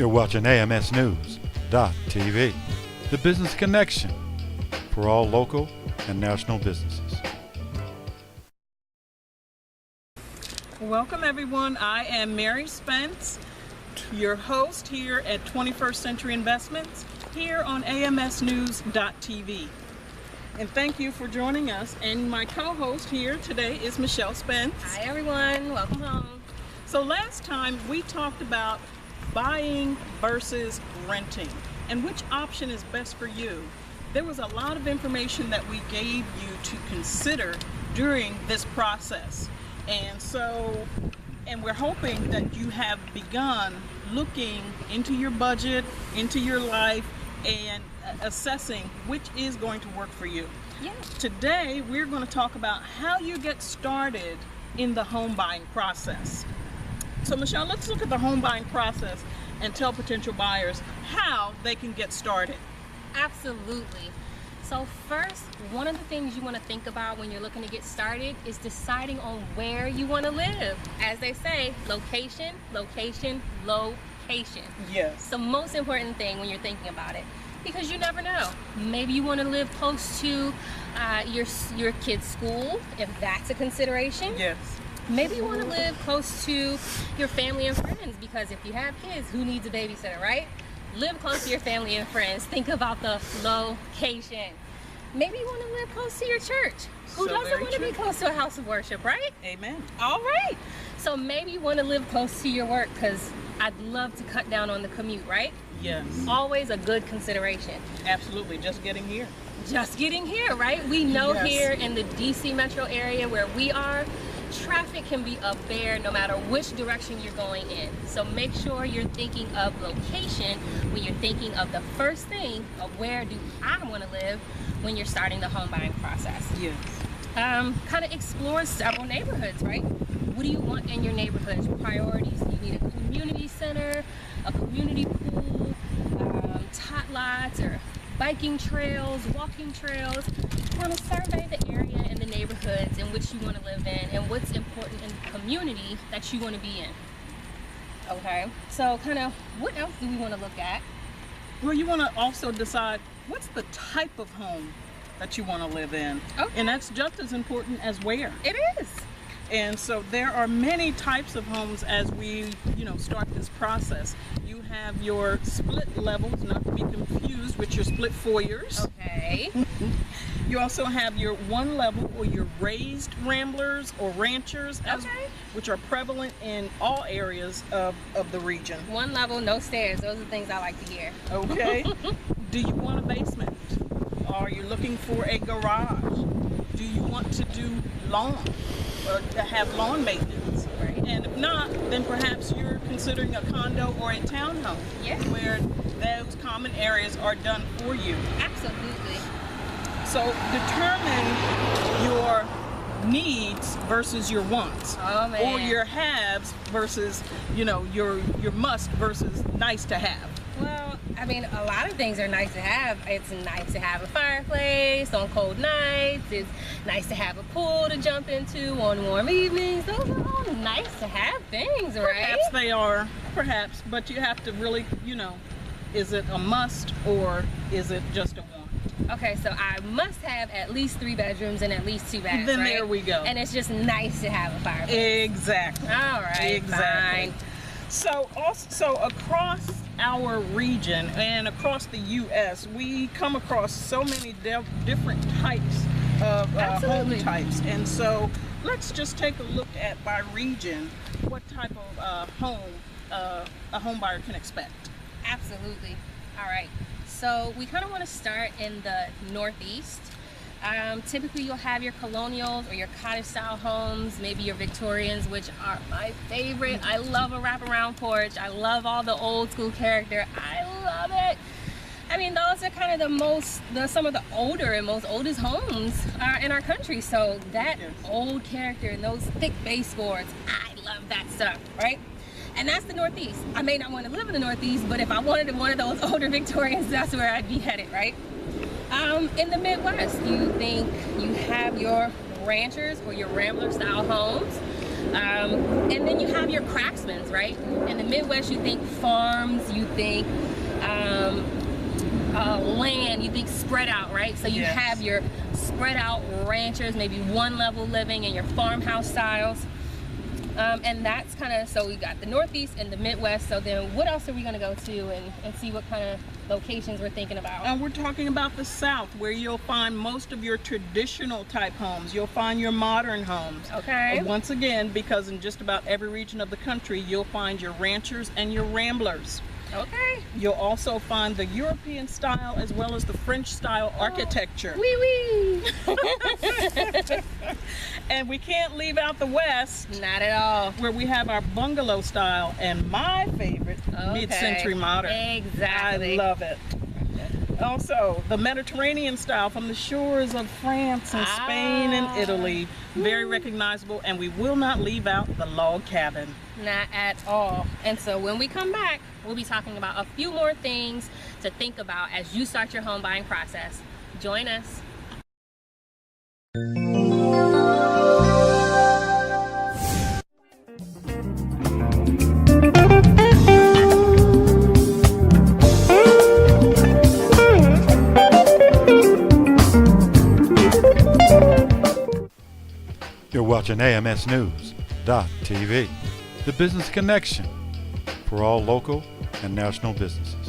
You're watching AMSnews.TV, the business connection for all local and national businesses. Welcome everyone, I am Mary Spence, your host here at 21st Century Investments here on AMSnews.TV. And thank you for joining us. And my co-host here today is Michelle Spence. Hi everyone, welcome home. So last time we talked about buying versus renting and which option is best for you. There was a lot of information that we gave you to consider during this process. And we're hoping that you have begun looking into your budget, into your life, and assessing which is going to work for you. Yeah. Today, we're going to talk about how you get started in the home buying process. So Michelle, let's look at the home buying process and tell potential buyers how they can get started. Absolutely. So first, one of the things you want to think about when you're looking to get started is deciding on where you want to live. As they say, location, location, location. Yes. It's the most important thing when you're thinking about it, because you never know. Maybe you want to live close to your kid's school, if that's a consideration. Yes. Maybe you want to live close to your family and friends, because if you have kids, who needs a babysitter, right? Live close to your family and friends. Think about the location. Maybe you want to live close to your church. Who doesn't want to be close to a house of worship, right? Amen. All right. So maybe you want to live close to your work, because I'd love to cut down on the commute, right? Yes. Always a good consideration. Absolutely. Just getting here. Just getting here, right? We know Yes. here in the DC metro area where we are, traffic can be a bear no matter which direction you're going in. So make sure you're thinking of location when you're thinking of the first thing of where do I want to live when you're starting the home buying process. Yes. Kind of explore several neighborhoods, right? What do you want in your neighborhood? Priorities. You need a community center, a community pool, tot lots, or biking trails, walking trails. Want to survey the area and the neighborhoods in which you want to live in and what's important in the community that you want to be in. Okay, so kind of what else do we want to look at? Well, you want to also decide what's the type of home that you want to live in. Okay. And that's just as important as where. It is. And so there are many types of homes as we, start this process. You have your split levels, not to be confused with your split foyers. Okay. You also have your one level or your raised ramblers or ranchers, which are prevalent in all areas of the region. One level, no stairs. Those are the things I like to hear. Okay. Do you want a basement? Are you looking for a garage? Do you want to do lawn or to have lawn maintenance? Right. And if not, then perhaps you're considering a condo or a townhome, where those common areas are done for you. Absolutely. So determine your needs versus your wants. Oh, man. Or your haves versus, your must versus nice to have. Well, I mean, a lot of things are nice to have. It's nice to have a fireplace on cold nights. It's nice to have a pool to jump into on warm evenings. Those are all nice to have things, right? Perhaps they are, perhaps, but you have to really, is it a must or is it just a want? Okay, so I must have at least 3 bedrooms and at least 2 baths, Then right? there we go. And it's just nice to have a fireplace. Exactly. All right, Exactly. fine. So across our region and across the U.S., we come across so many different types of home types. And so let's just take a look at by region what type of home a home buyer can expect. Absolutely. All right. So we kind of want to start in the Northeast. Typically you'll have your colonials or your cottage style homes, maybe your Victorians, which are my favorite. I love a wraparound porch. I love all the old school character. I love it. I mean, those are kind of some of the older and most oldest homes in our country. So that old character and those thick baseboards, I love that stuff, right? And that's the Northeast. I may not want to live in the Northeast, but if I wanted one of those older Victorians, that's where I'd be headed, right? In the Midwest, you think you have your ranchers or your rambler style homes. And then you have your craftsmen, right? In the Midwest, you think farms, you think land, you think spread out, right? So you Yes. have your spread out ranchers, maybe one level living, and your farmhouse styles. And that's kind of, so we got the Northeast and the Midwest. So then what else are we going to go to and see what kind of locations we're thinking about? And we're talking about the South, where you'll find most of your traditional type homes. You'll find your modern homes. Okay. Once again, because in just about every region of the country, you'll find your ranchers and your ramblers. Okay. You'll also find the European style as well as the French style architecture. Wee wee. And we can't leave out the West, Not at all. where we have our bungalow style and my favorite, Okay. mid-century modern. Exactly. I love it. Also, the Mediterranean style from the shores of France and Spain and Italy. Very recognizable, and we will not leave out the log cabin. Not at all. And so when we come back, we'll be talking about a few more things to think about as you start your home buying process. Join us. You're watching AMSnews.tv, the business connection for all local and national businesses.